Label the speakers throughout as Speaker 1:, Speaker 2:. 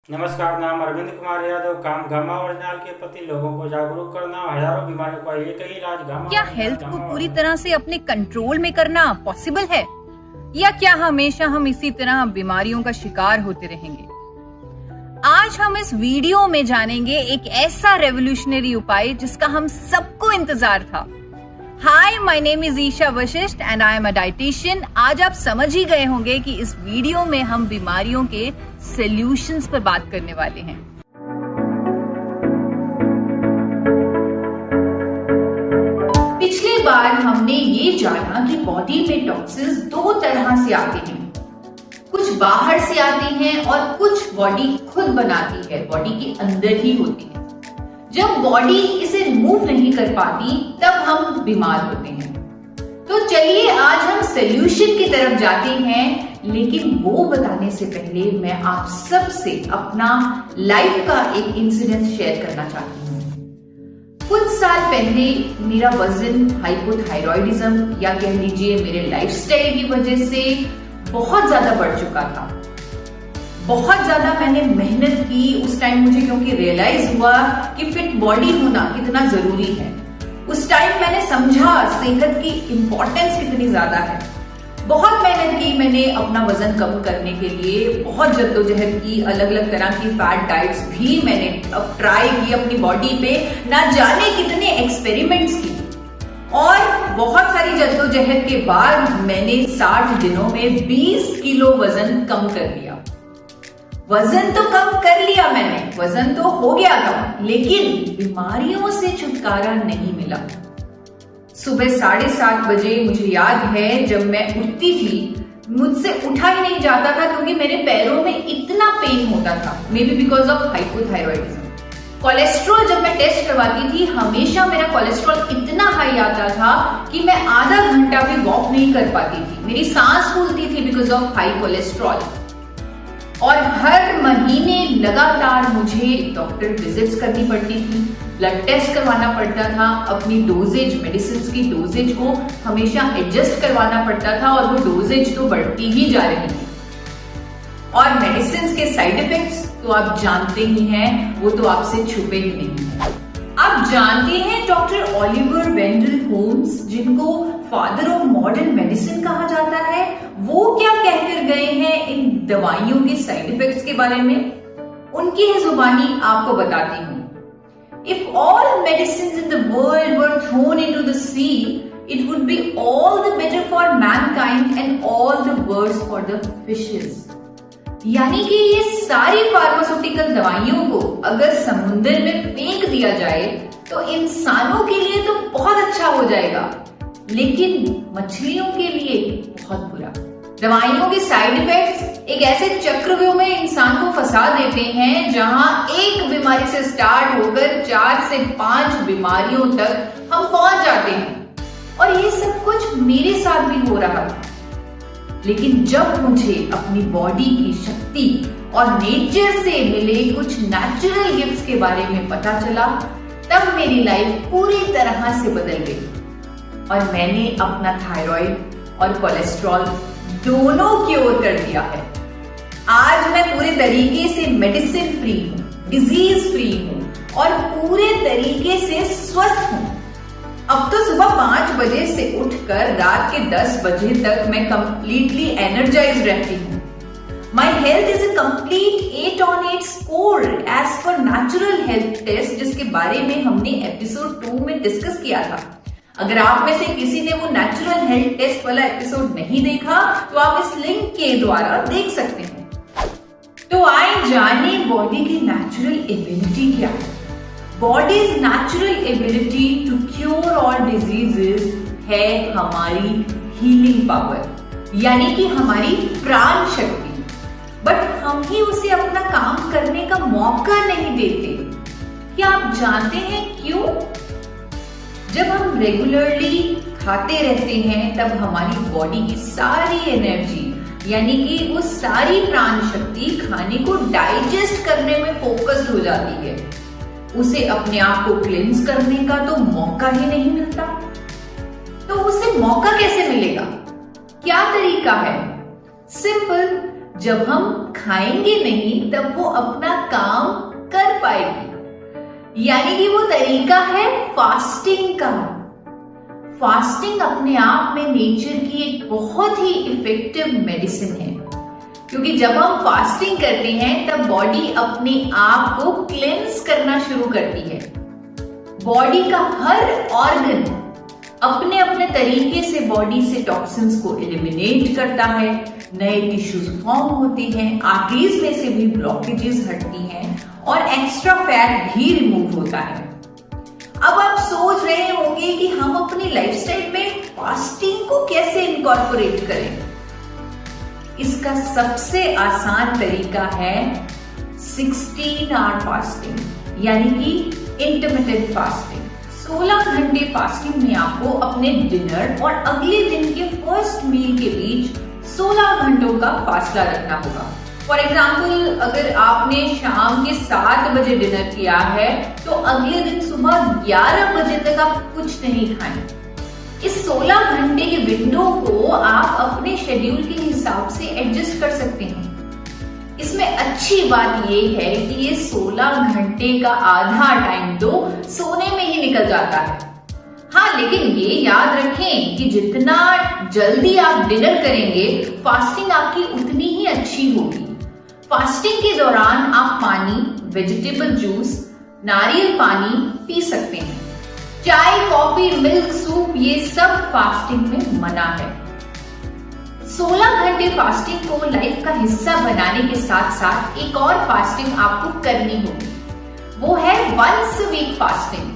Speaker 1: नमस्कार। नाम अरविंद कुमार यादव। काम गामा ओरिजिनल के प्रति लोगों को जागरूक करना। हजारों बीमारियों का एक ही इलाज गामा।
Speaker 2: क्या हेल्थ को पूरी तरह से अपने कंट्रोल में करना पॉसिबल है, या क्या हमेशा हम इसी तरह बीमारियों का शिकार होते रहेंगे? आज हम इस वीडियो में जानेंगे एक ऐसा रेवोल्यूशनरी उपाय जिसका हम सबको इंतजार था। Hi, my name is Isha Vashisht and I am a dietitian. आज आप समझ ही गए होंगे कि इस वीडियो में हम बीमारियों के सॉल्यूशंस पर बात करने वाले हैं। पिछली बार हमने ये जाना कि बॉडी में टॉक्सिन्स दो तरह से आते हैं, कुछ बाहर से आते हैं और कुछ बॉडी खुद बनाती है, बॉडी के अंदर ही होती है। जब बॉडी इसे रिमूव नहीं कर पाती तब हम बीमार होते हैं। तो चलिए आज हम सॉल्यूशन की तरफ जाते हैं, लेकिन वो बताने से पहले मैं आप सबसे अपना लाइफ का एक इंसिडेंट शेयर करना चाहती हूँ। कुछ साल पहले मेरा वजन हाइपोथायरॉयडिज्म या कह लीजिए मेरे लाइफस्टाइल की वजह से बहुत ज्यादा बढ़ चुका था। बहुत ज्यादा मैंने मेहनत की उस टाइम मुझे, क्योंकि रियलाइज हुआ कि फिट बॉडी होना कितना जरूरी है। उस टाइम मैंने समझा सेहत की इंपॉर्टेंस कितनी ज्यादा है। बहुत मेहनत की मैंने अपना वजन कम करने के लिए, बहुत जद्दोजहद की, अलग अलग तरह की फैट डाइट्स भी मैंने अब ट्राई की अपनी बॉडी पे, ना जाने कितने एक्सपेरिमेंट्स की। और बहुत सारी जद्दोजहद के बाद मैंने 60 दिनों में 20 किलो वजन कम कर लिया। वजन तो कम कर लिया मैंने, वजन तो हो गया कम, लेकिन बीमारियों से छुटकारा नहीं मिला। सुबह 7:30 बजे मुझे याद है जब मैं उठती थी, मुझसे उठा ही नहीं जाता था क्योंकि मेरे पैरों में इतना पेन होता था, may be because of hypothyroidism. Cholesterol जब मैं टेस्ट करवाती थी, हमेशा मेरा कोलेस्ट्रॉल इतना हाई आता था कि मैं आधा घंटा भी वॉक नहीं कर पाती थी। मेरी सांस फूलती थी बिकॉज ऑफ हाई कोलेस्ट्रॉल। और हर महीने लगातार मुझे डॉक्टर विजिट्स करनी पड़ती थी, ब्लड टेस्ट करवाना पड़ता था, अपनी डोजेज, मेडिसिन की डोजेज को हमेशा एडजस्ट करवाना पड़ता था, और वो डोजेज तो बढ़ती ही जा रही थी। और मेडिसिन के साइड इफेक्ट्स तो आप जानते ही हैं, वो तो आपसे छुपे ही नहीं है। आप जानते हैं डॉक्टर ओलिवर वेंडल होम्स, जिनको फादर ऑफ मॉडर्न मेडिसिन कहा जाता है, वो क्या कहकर गए हैं इन दवाइयों के साइड इफेक्ट्स के बारे में? उनकी ही जुबानी आपको बताती हूँ। If all medicines in the world were thrown into the sea, it would be all the better for mankind and all the worse for the fishes. यानी कि ये सारी फार्मास्यूटिकल दवाइयों को अगर समुद्र में फेंक दिया जाए तो इंसानों के लिए तो बहुत अच्छा हो जाएगा, लेकिन मछलियों के लिए बहुत बुरा। दवाइयों के साइड इफेक्ट्स एक ऐसे चक्रव्यूह में इंसान को फंसा देते हैं जहां एक बीमारी से स्टार्ट होकर 4 से 5 बीमारियों तक हम पहुंच जाते हैं। और ये सब कुछ मेरे साथ भी हो रहा था। लेकिन जब मुझे अपनी बॉडी की शक्ति और नेचर से मिले कुछ नेचुरल गिफ्ट्स के बारे में पता चला, तब मेरी लाइफ पूरी तरह से बदल गई और मैंने अपना थायराइड और कोलेस्ट्रॉल दोनों क्योर कर दिया है। आज मैं पूरे तरीके से मेडिसिन फ्री हूँ, डिजीज फ्री हूँ और पूरे तरीके से स्वस्थ हूँ। अब तो सुबह 5 बजे से उठकर रात के 10 बजे तक मैं कंप्लीटली एनर्जाइज्ड रहती हूँ। My health is a complete 8 on 8 score as per natural health test, जिसके बारे में हमने एपिसोड 2 में डिस्कस किया था। अगर आप में से किसी ने वो नेचुरल हेल्थ टेस्ट वाला एपिसोड नहीं देखा तो आप इस लिंक के द्वारा देख सकते हैं। तो आइए जाने बॉडी की नेचुरल एबिलिटी क्या है। Body's natural ability to cure all diseases है हमारी हीलिंग पावर, यानी कि हमारी प्राण शक्ति। बट हम ही उसे अपना काम करने का मौका नहीं देते। क्या आप जानते हैं क्यों? जब हम रेगुलरली खाते रहते हैं तब हमारी बॉडी की सारी एनर्जी, यानी कि वो सारी प्राण शक्ति खाने को डाइजेस्ट करने में फोकस्ड हो जाती है। उसे अपने आप को क्लींस करने का तो मौका ही नहीं मिलता। तो उसे मौका कैसे मिलेगा? क्या तरीका है? सिंपल, जब हम खाएंगे नहीं तब वो अपना काम कर पाएगी। यानी कि वो तरीका है फास्टिंग का। फास्टिंग अपने आप में नेचर की एक बहुत ही इफेक्टिव मेडिसिन है, क्योंकि जब हम फास्टिंग करते हैं तब बॉडी अपने आप को क्लेंस करना शुरू करती है। बॉडी का हर ऑर्गन अपने अपने तरीके से बॉडी से टॉक्सिन्स को एलिमिनेट करता है, नए टिश्यूज फॉर्म होते हैं, आर्टरीज में से भी ब्लॉकेजेस हटती हैं और एक्स्ट्रा फैट भी रिमूव होता है। अब आप सोच रहे होंगे कि हम अपनी लाइफस्टाइल में फास्टिंग को कैसे इनकॉर्पोरेट करें। इसका सबसे आसान तरीका है 16 आवर फास्टिंग, यानी कि इंटरमिटेंट फास्टिंग। 16 घंटे फास्टिंग में आपको अपने डिनर और अगले दिन के फर्स्ट मील के बीच 16 घंटों का फासला रखना होगा। फॉर एग्जाम्पल, अगर आपने शाम के 7 बजे डिनर किया है तो अगले दिन सुबह 11 बजे तक आप कुछ नहीं खाएं। इस 16 घंटे के विंडो को आप अपने शेड्यूल के हिसाब से एडजस्ट कर सकते हैं। इसमें अच्छी बात यह है कि ये 16 घंटे का आधा टाइम तो सोने में ही निकल जाता है। हाँ, लेकिन ये याद रखें कि जितना जल्दी आप डिनर करेंगे, फास्टिंग आपकी उतनी ही अच्छी होगी। फास्टिंग के दौरान आप पानी, वेजिटेबल जूस, नारियल पानी पी सकते हैं। चाय, कॉफी, मिल्क, सूप, ये सब फास्टिंग में मना है। 16 घंटे फास्टिंग को लाइफ का हिस्सा बनाने के साथ साथ एक और फास्टिंग आपको करनी होगी, वो है वंस अ वीक फास्टिंग।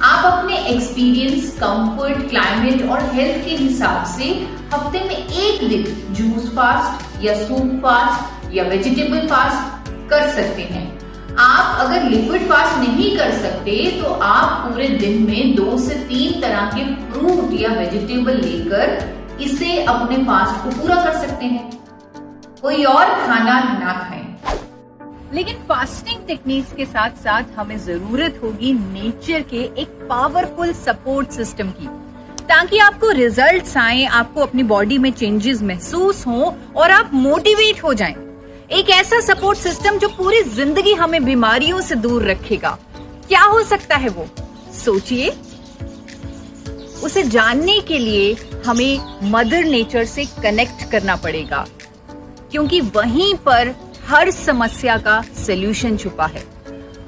Speaker 2: आप अपने एक्सपीरियंस, कंफर्ट, क्लाइमेट और हेल्थ के हिसाब से हफ्ते में एक दिन जूस फास्ट या सूप फास्ट या वेजिटेबल फास्ट कर सकते हैं। आप अगर लिक्विड फास्ट नहीं कर सकते तो आप पूरे दिन में 2 से 3 तरह के फ्रूट या वेजिटेबल लेकर इसे अपने फास्ट को पूरा कर सकते हैं। कोई और खाना ना खाएं।
Speaker 3: लेकिन फास्टिंग टेक्निक्स के साथ साथ हमें जरूरत होगी नेचर के एक पावरफुल सपोर्ट सिस्टम की, ताकि आपको रिजल्ट्स आए, आपको अपनी बॉडी में चेंजेस महसूस हो और आप मोटिवेट हो जाएं। एक ऐसा सपोर्ट सिस्टम जो पूरी जिंदगी हमें बीमारियों से दूर रखेगा। क्या हो सकता है वो? सोचिए। उसे जानने के लिए हमें मदर नेचर से कनेक्ट करना पड़ेगा, क्योंकि वहीं पर हर समस्या का सलूशन छुपा है,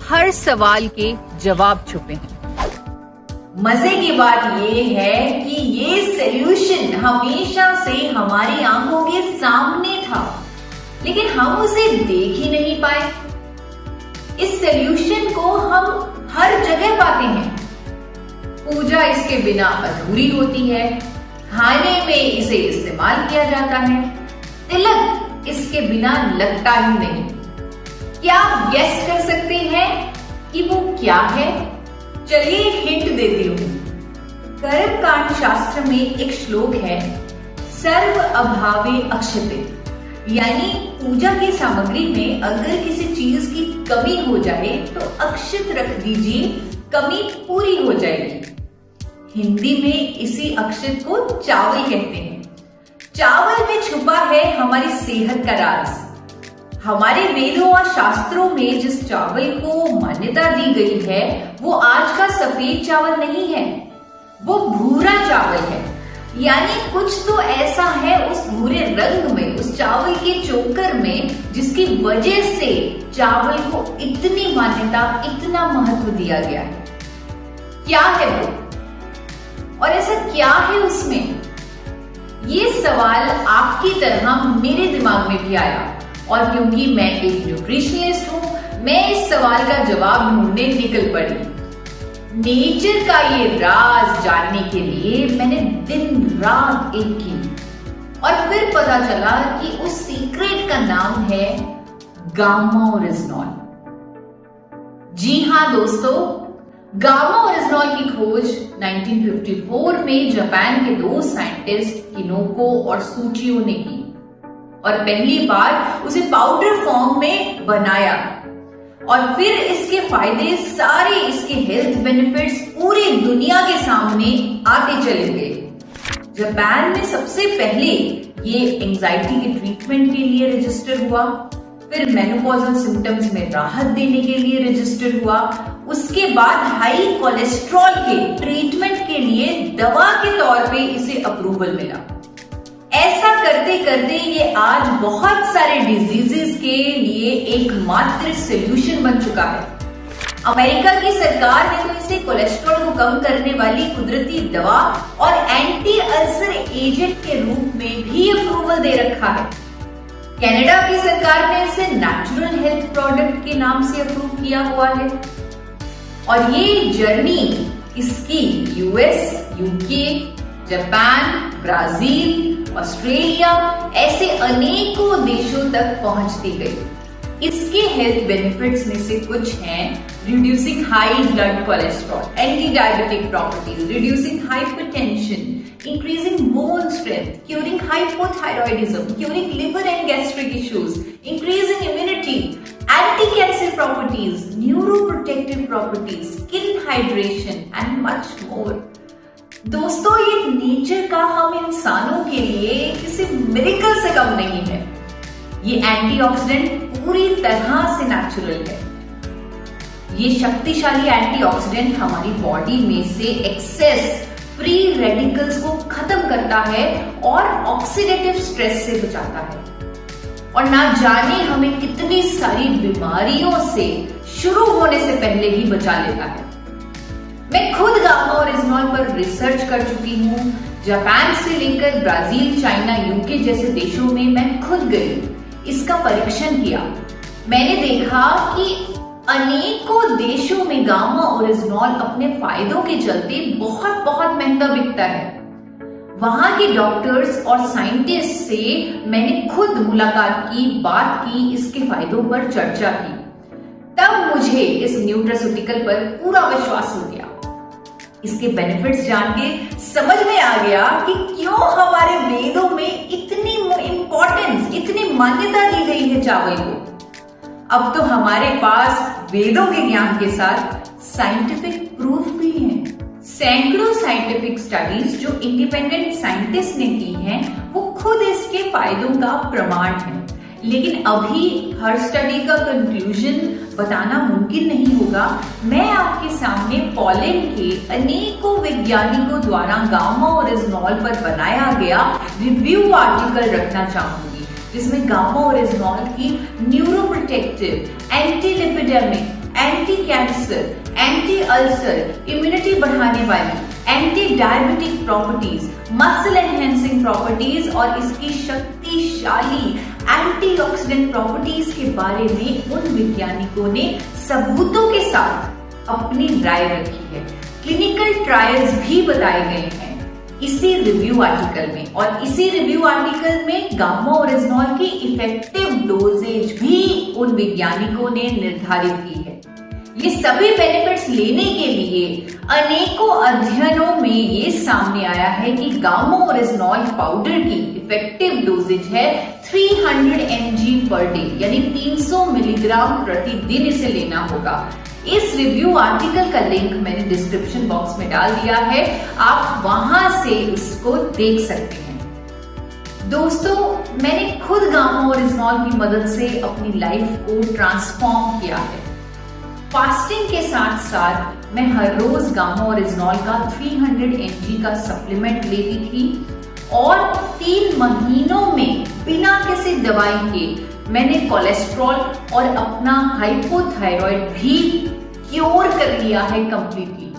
Speaker 3: हर सवाल के जवाब छुपे हैं।
Speaker 2: मजे की बात ये है कि ये सलूशन हमेशा से हमारी आंखों के सामने था, लेकिन हम उसे देख ही नहीं पाए। इस सलूशन को हम हर जगह पाते हैं। पूजा इसके बिना अधूरी होती है, खाने में इसे इस्तेमाल किया जाता है, तिलक इसके बिना लगता ही नहीं। क्या आप गेस कर सकते हैं कि वो क्या है? चलिए एक हिंट देती हूँ। कर्मकांड शास्त्र में एक श्लोक है, सर्व अभावे अक्षते, यानी पूजा की सामग्री में अगर किसी चीज की कमी हो जाए तो अक्षत रख दीजिए, कमी पूरी हो जाएगी। हिंदी में इसी अक्षत को चावल कहते हैं। चावल में छुपा है हमारी सेहत का राज। हमारे वेदों और शास्त्रों में जिस चावल को मान्यता दी गई है वो आज का सफेद चावल नहीं है, वो भूरा चावल है। यानी कुछ तो ऐसा है उस भूरे रंग में, उस चावल के चोकर में, जिसकी वजह से चावल को इतनी मान्यता, इतना महत्व दिया गया है। क्या है वो और ऐसा क्या है उसमें? ये सवाल आपकी तरह मेरे दिमाग में भी आया, और क्योंकि मैं एक न्यूट्रिशनिस्ट हूं, मैं इस सवाल का जवाब ढूंढने निकल पड़ी। नेचर का ये राज जानने के लिए मैंने दिन रात एक की, और फिर पता चला कि उस सीक्रेट का नाम है गामा ओरिजिनॉल। जी हाँ दोस्तों, गामा ओरिजिनॉल की खोज 1954 में जापान के 2 साइंटिस्ट किनोको और सूचियो ने की, और पहली बार उसे पाउडर फॉर्म में बनाया, और फिर इसके फायदे सारे, इसके हेल्थ बेनिफिट्स पूरी दुनिया के सामने आते चले गए। जापान में सबसे पहले ये एंजाइटी के ट्रीटमेंट के लिए रजिस्टर हुआ, फिर मेनोपॉजल सिम्टम्स में राहत देने के लिए रजिस्टर हुआ, उसके बाद हाई कोलेस्ट्रॉल के ट्रीटमेंट के लिए दवा के तौर पे इसे अप्रूवल मिला। ऐसा करते करते ये आज बहुत सारे डिजीजेस के लिए एकमात्र सॉल्यूशन बन चुका है। अमेरिका की सरकार ने तो इसे कोलेस्ट्रॉल को कम करने वाली कुदरती दवा और एंटी अल्सर एजेंट के रूप में भी अप्रूवल दे रखा है। कनाडा की सरकार ने इसे नेचुरल हेल्थ प्रोडक्ट के नाम से अप्रूव किया हुआ है। और ये जर्नी इसकी US, UK, Japan, Brazil, Australia ऐसे अनेकों देशों तक पहुंचती गई। इसके हेल्थ बेनिफिट्स में से कुछ हैं reducing high blood cholesterol, anti diabetic properties, reducing hypertension, increasing bone strength, curing hypothyroidism, curing liver and gastric issues, increasing immunity, anti-cancer properties, neuroprotective properties, skin hydration and much more. दोस्तों, ये nature का हम इंसानों के लिए किसी miracle से कम नहीं है। ये एंटीऑक्सीडेंट पूरी तरह से नेचुरल है। ये शक्तिशाली एंटीऑक्सीडेंट हमारी बॉडी में से एक्सेस फ्री रेडिकल्स को खत्म करता है और ऑक्सीडेटिव स्ट्रेस से बचाता है और ना जाने हमें कितनी सारी बीमारियों से शुरू होने से पहले ही बचा लेता है। मैं खुद गामा ओरिजिनॉल पर रिसर्च कर चुकी हूँ। जापान से लेकर ब्राजील, चाइना, यूके जैसे देशों में मैं खुद गई, इसका परीक्षण किया। मैंने देखा कि अनेकों देशों में गामा ओरिजिनॉल अपने फायदों के चलते बहुत बहुत महंगा बिकता है। वहां के डॉक्टर्स और साइंटिस्ट से मैंने खुद मुलाकात की, बात की, इसके फायदों पर चर्चा की। तब मुझे इस न्यूट्रास्यूटिकल पर पूरा विश्वास हो गया। इसके बेनिफिट्स जान के समझ में आ गया कि क्यों हमारे वेदों में इतनी इंपॉर्टेंस, इतनी मान्यता दी गई है चावल को। अब तो हमारे पास वेदों के ज्ञान के साथ साइंटिफिक प्रूफ भी है। सैकड़ों साइंटिफिक स्टडीज जो इंडिपेंडेंट साइंटिस्ट ने की हैं, वो खुद इसके फायदों का प्रमाण है। लेकिन अभी हर स्टडी का कंक्लूजन बताना मुमकिन नहीं होगा। मैं आपके सामने पोलैंड के अनेकों वैज्ञानिकों द्वारा गामा ओरिजिनॉल पर बनाया गया रिव्यू आर्टिकल रखना चाहूंगी, जिसमें गामा ओरिजिनॉल की neuroprotective, anti lipidaemic, anti cancer, anti ulcer, immunity बढ़ाने वाली, anti diabetic properties, muscle enhancing properties और इसकी शक्तिशाली एंटीऑक्सीडेंट प्रॉपर्टीज के बारे में उन वैज्ञानिकों ने सबूतों के साथ अपनी राय रखी है। क्लिनिकल ट्रायल्स भी बताए गए हैं इसी रिव्यू आर्टिकल में, और इसी रिव्यू आर्टिकल में गामा ओरिजिनॉल की इफेक्टिव डोजेज भी उन वैज्ञानिकों ने निर्धारित की है। ये सभी बेनिफिट्स लेने के लिए अनेकों अध्ययनों में ये सामने आया है कि गामा ओरिजिनॉल पाउडर की इफेक्टिव डोजेज है 300 mg पर डे, यानी 300 मिलीग्राम प्रतिदिन इसे लेना होगा। इस रिव्यू आर्टिकल का लिंक मैंने डिस्क्रिप्शन बॉक्स में डाल दिया है, आप वहां से इसको देख सकते हैं। दोस्तों, मैंने खुद गामा ओरिजिनॉल की मदद से अपनी लाइफ को ट्रांसफॉर्म किया है। फास्टिंग के साथ साथ मैं हर रोज गामा ओरिजिनॉल का 300 mg का सप्लीमेंट लेती थी और 3 महीनों में बिना किसी दवाई के मैंने कोलेस्ट्रॉल और अपना हाइपोथायराइड भी क्योर कर लिया है कंप्लीटली।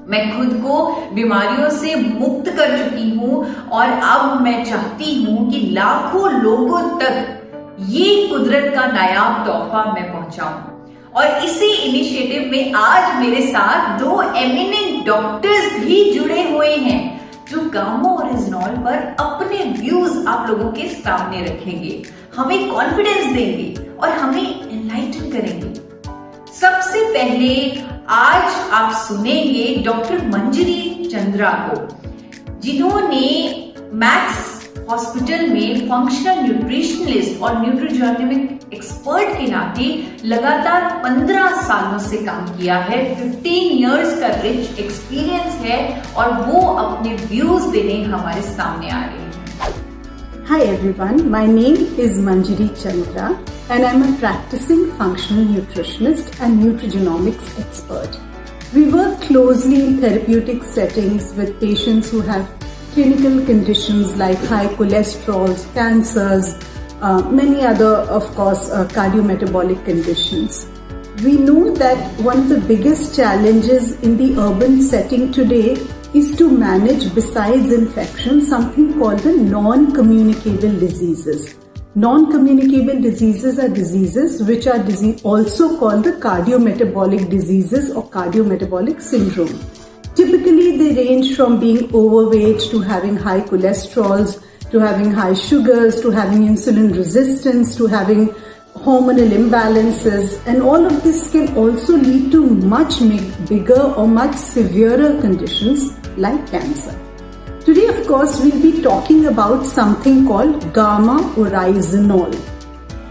Speaker 2: मैं खुद को बीमारियों से मुक्त कर चुकी हूँ और अब मैं चाहती हूँ कि लाखों लोगों तक ये कुदरत का नायाब तोहफा मैं पहुंचाऊं। और इसी इनिशिएटिव में आज मेरे साथ 2 एमिनेंट डॉक्टर्स भी जुड़े हुए हैं जो गामा ओरिजिनॉल पर अपने व्यूज आप लोगों के सामने रखेंगे, हमें कॉन्फिडेंस देंगे और हमें एनलाइटन करेंगे। सबसे पहले आज आप सुनेंगे डॉक्टर मंजरी चंद्रा को, जिन्होंने मैक्स हॉस्पिटल में फंक्शनल न्यूट्रिशनलिस्ट और न्यूट्रिजोनिमिक एक्सपर्ट के नाते लगातार 15 सालों से काम किया है। 15 इयर्स का रिच एक्सपीरियंस है और वो अपने व्यूज देने हमारे सामने आ रहे हैं।
Speaker 4: Hi everyone, my name is Manjari Chandra and I'm a practicing functional nutritionist and nutrigenomics expert. We work closely in therapeutic settings with patients who have clinical conditions like high cholesterol, cancers, many other, of course, cardiometabolic conditions. We know that one of the biggest challenges in the urban setting today is to manage, besides infection, something called the non-communicable diseases. Non-communicable diseases are diseases which are also called the cardiometabolic diseases or cardiometabolic syndrome. Typically, they range from being overweight to having high cholesterols, to having high sugars, to having insulin resistance, to having hormonal imbalances, and all of this can also lead to much bigger or much severer conditions like cancer. Today, of course, we'll be talking about something called gamma-oryzanol.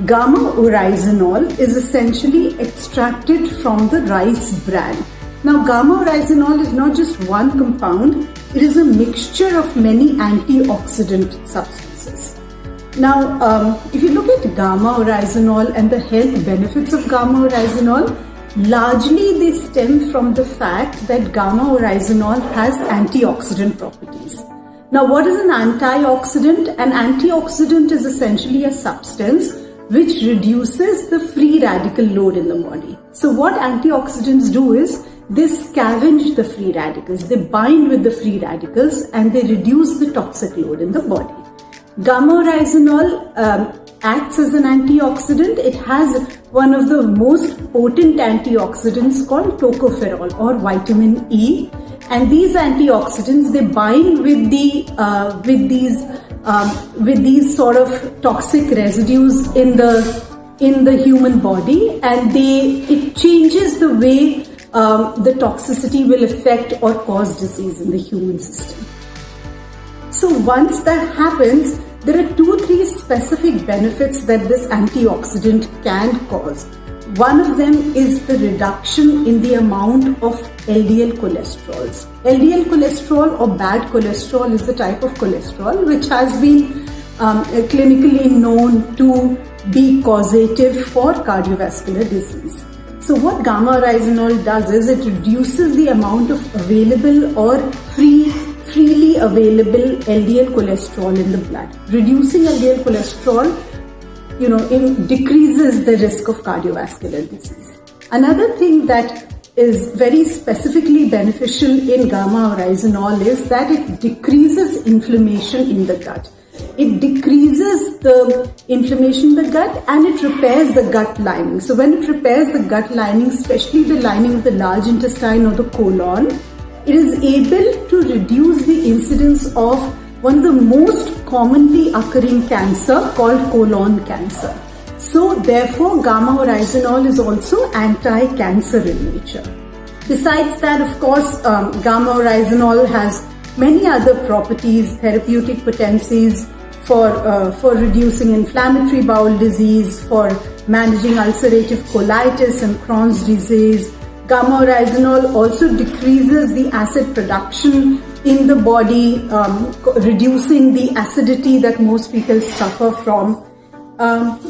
Speaker 4: Gamma-oryzanol is essentially extracted from the rice bran. Now, gamma-oryzanol is not just one compound, it is a mixture of many antioxidant substances. Now, if you look at gamma-oryzanol and the health benefits of gamma-oryzanol, largely they stem from the fact that gamma-oryzanol has antioxidant properties. Now, what is an antioxidant? An antioxidant is essentially a substance which reduces the free radical load in the body. So what antioxidants do is they scavenge the free radicals, they bind with the free radicals and they reduce the toxic load in the body. Gamma-oryzanol acts as an antioxidant. It has one of the most potent antioxidants called tocopherol or vitamin E, and these antioxidants they bind with these sort of toxic residues in the human body, and it changes the way the toxicity will affect or cause disease in the human system. So once that happens, there are 2-3 specific benefits that this antioxidant can cause. One of them is the reduction in the amount of LDL cholesterols. LDL cholesterol or bad cholesterol is the type of cholesterol which has been clinically known to be causative for cardiovascular disease. So what gamma-oryzanol does is it reduces the amount of available or freely available LDL cholesterol in the blood. Reducing LDL cholesterol, decreases the risk of cardiovascular disease. Another thing that is very specifically beneficial in gamma-oryzanol is that it decreases inflammation in the gut. It decreases the inflammation in the gut and it repairs the gut lining. So when it repairs the gut lining, especially the lining of the large intestine or the colon, it is able to reduce the incidence of one of the most commonly occurring cancer called colon cancer. So therefore, gamma-oryzanol is also anti-cancer in nature. Besides that, of course, gamma-oryzanol has many other properties, therapeutic potencies for reducing inflammatory bowel disease, for managing ulcerative colitis and Crohn's disease. Gamma-oryzanol also decreases the acid production in the body, reducing the acidity that most people suffer from.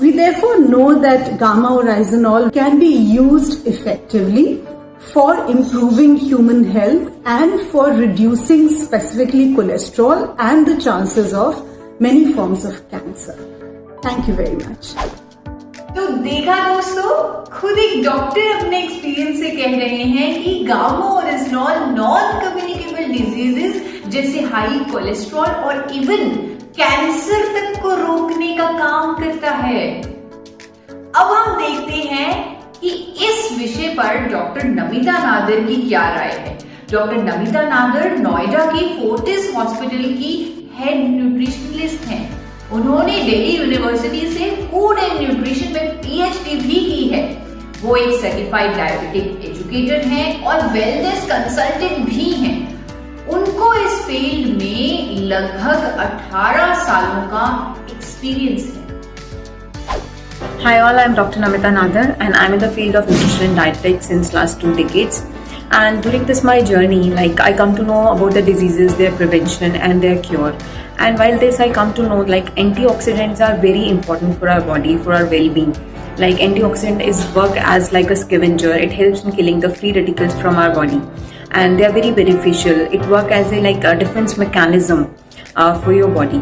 Speaker 4: We therefore know that gamma-oryzanol can be used effectively for improving human health and for reducing specifically cholesterol and the chances of many forms of cancer. Thank you very much.
Speaker 2: तो देखा दोस्तों, खुद एक doctor अपने experience से कह रहे हैं कि गामा-ओरिजिनॉल नॉन कम्युनिकेबल डिजीजेस जैसे हाई कोलेस्ट्रॉल और इवन कैंसर तक को रोकने का काम करता है। अब हम देखते हैं कि इस विषय पर डॉक्टर नमिता नादर की क्या राय है। डॉक्टर नमिता नादर नोएडा के फोर्टिस हॉस्पिटल की हेड न्यूट्रिशनलिस्ट हैं। उन्होंने दिल्ली यूनिवर्सिटी से फूड एंड न्यूट्रिशन में पीएचडी भी की है। वो एक सर्टिफाइड डायबिटिक एजुकेटर हैं और वेलनेस कंसल्टेंट भी हैं। उनको इस फील्ड में लगभग 18 सालों का एक्सपीरियंस है।
Speaker 5: Hi all, I'm Dr. Namita Nadar and I'm in the field of nutrition and dietetics since last 2 decades. And during this my journey, I come to know about the diseases, their prevention and their cure. And while this, I come to know like antioxidants are very important for our body, for our well-being. Like antioxidant is work as like a scavenger. It helps in killing the free radicals from our body, and they are very beneficial. It work as a like a defense mechanism for your body.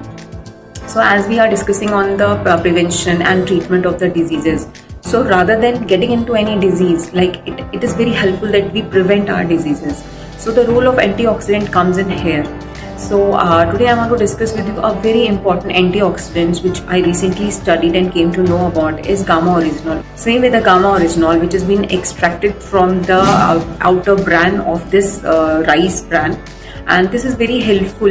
Speaker 5: So as we are discussing on the prevention and treatment of the diseases, so rather than getting into any disease, like it is very helpful that we prevent our diseases. So the role of antioxidant comes in here. So today I want to discuss with you a very important antioxidants which I recently studied and came to know about is gamma oryzanol. Same with the gamma oryzanol, which has been extracted from the outer bran of this rice bran, and this is very helpful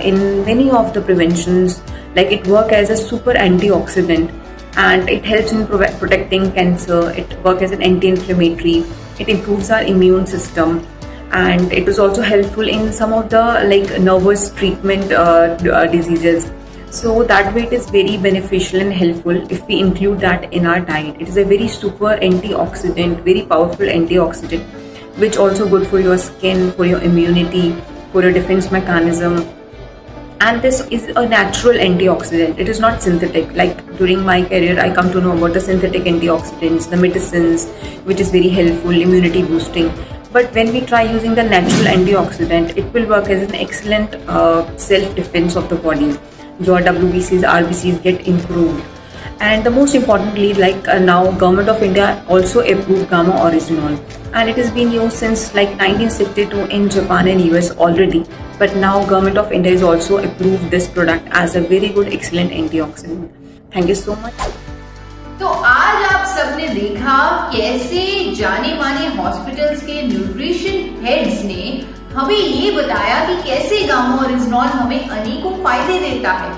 Speaker 5: in many of the preventions. Like it works as a super antioxidant, and it helps in protecting cancer. It works as an anti-inflammatory. It improves our immune system. And it was also helpful in some of the like nervous treatment diseases. So that way it is very beneficial and helpful if we include that in our diet. It is a very super antioxidant, very powerful antioxidant, which also good for your skin, for your immunity, for your defense mechanism. And this is a natural antioxidant. It is not synthetic. Like during my career, I come to know about the synthetic antioxidants, the medicines, which is very helpful, immunity boosting. But when we try using the natural antioxidant, it will work as an excellent self-defense of the body. Your WBCs, RBCs get improved. And the most importantly, like now Government of India also approved gamma oryzanol. And it has been used since like 1962 in Japan and US already. But now Government of India has also approved this product as a very good, excellent antioxidant. Thank you so much.
Speaker 2: तो आज आप सबने देखा कैसे जाने माने hospitals के nutrition heads ने हमें ये बताया कि कैसे गामा ओरिजिनॉल हमें अनेकों फायदे देता है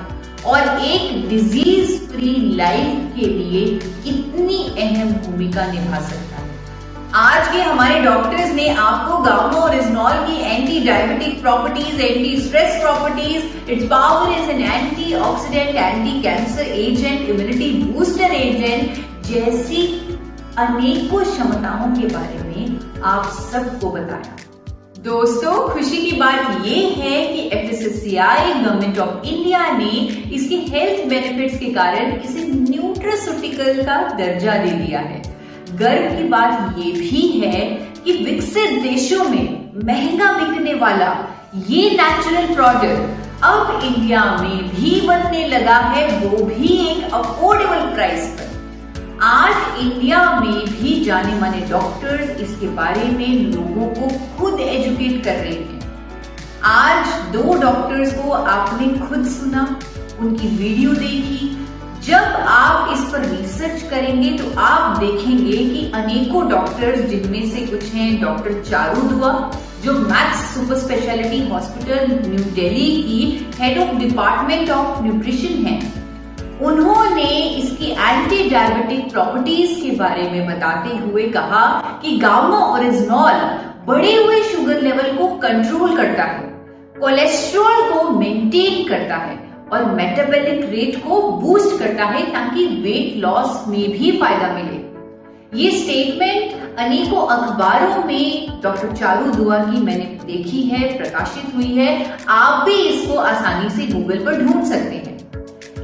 Speaker 2: और एक डिजीज फ्री लाइफ के लिए कितनी अहम भूमिका निभा सकता है। आज के हमारे डॉक्टर्स ने आपको गामा ओरिजिनॉल की anti diabetic properties, anti stress properties, its power as an anti oxidant, anti cancer agent, immunity booster agent जैसी अनेकों क्षमताओं के बारे में आप सबको बताया। दोस्तों, खुशी की बात ये है कि FSSAI गवर्नमेंट ऑफ इंडिया ने इसके हेल्थ बेनिफिट्स के कारण इसे न्यूट्रास्यूटिकल का दर्जा दे दिया है। गर्व की बात ये भी है कि विकसित देशों में महंगा बिकने वाला ये नेचुरल प्रोडक्ट अब इंडिया में भी बनने लगा है, वो भी एक अफोर्डेबल प्राइस पर। आज इंडिया में भी जाने माने डॉक्टर्स इसके बारे में लोगों को खुद एजुकेट कर रहे हैं। आज 2 डॉक्टर्स को आपने खुद सुना, उनकी वीडियो देखी। जब आप इस पर रिसर्च करेंगे तो आप देखेंगे कि अनेकों डॉक्टर्स, जिनमें से कुछ हैं डॉक्टर चारू दुआ, जो Max super speciality hospital New Delhi की head of department of nutrition हैं, उन्होंने इसकी एंटी डायबिटिक प्रॉपर्टीज के बारे में बताते हुए कहा कि गामा ओरिजिनॉल बढ़े हुए शुगर लेवल को कंट्रोल करता है, कोलेस्ट्रॉल को मेंटेन करता है और मेटाबॉलिक रेट को बूस्ट करता है ताकि वेट लॉस में भी फायदा मिले। ये स्टेटमेंट अनेकों अखबारों में डॉक्टर चारू दुआ की मैंने देखी है, प्रकाशित हुई है। आप भी इसको आसानी से गूगल पर ढूंढ सकते हैं।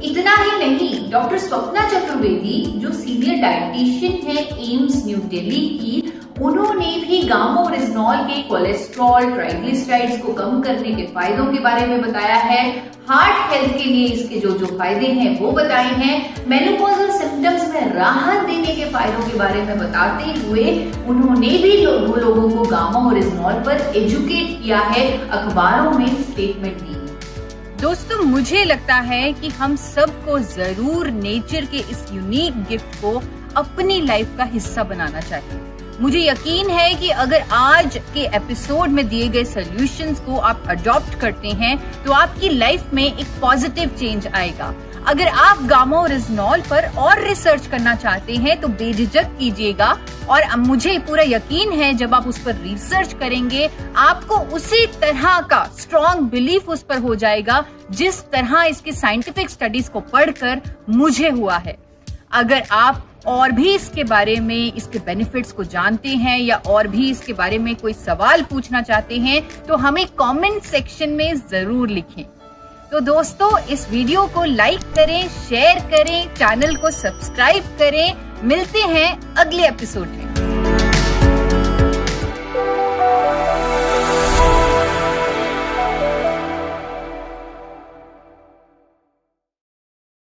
Speaker 2: इतना ही नहीं, डॉक्टर स्वप्ना चतुर्वेदी जो सीनियर डाइटिशियन है एम्स न्यू दिल्ली की, उन्होंने भी गामा ओरिजिनॉल के कोलेस्ट्रॉल, ट्राइग्लिसराइड्स को कम करने के फायदों के बारे में बताया है। हार्ट हेल्थ के लिए इसके जो फायदे हैं वो बताए हैं। मेनोपॉजल सिम्टम्स में राहत देने के फायदों के बारे में बताते हुए उन्होंने भी लोगों को गामा ओरिजिनॉल पर एजुकेट किया है, अखबारों में स्टेटमेंट दी।
Speaker 3: दोस्तों, मुझे लगता है कि हम सबको जरूर नेचर के इस यूनिक गिफ्ट को अपनी लाइफ का हिस्सा बनाना चाहिए। मुझे यकीन है कि अगर आज के एपिसोड में दिए गए सॉल्यूशंस को आप अडॉप्ट करते हैं तो आपकी लाइफ में एक पॉजिटिव चेंज आएगा। अगर आप गामा ओरिजिनॉल पर और रिसर्च करना चाहते हैं तो बेझिझक कीजिएगा, और मुझे पूरा यकीन है जब आप उस पर रिसर्च करेंगे आपको उसी तरह का स्ट्रॉन्ग बिलीफ उस पर हो जाएगा जिस तरह इसके साइंटिफिक स्टडीज को पढ़कर मुझे हुआ है। अगर आप और भी इसके बारे में, इसके बेनिफिट्स को जानते हैं या और भी इसके बारे में कोई सवाल पूछना चाहते हैं तो हमें कमेंट सेक्शन में जरूर लिखें। तो दोस्तों इस वीडियो को लाइक करें, शेयर करें, चैनल को सब्सक्राइब करें। मिलते हैं अगले एपिसोड में।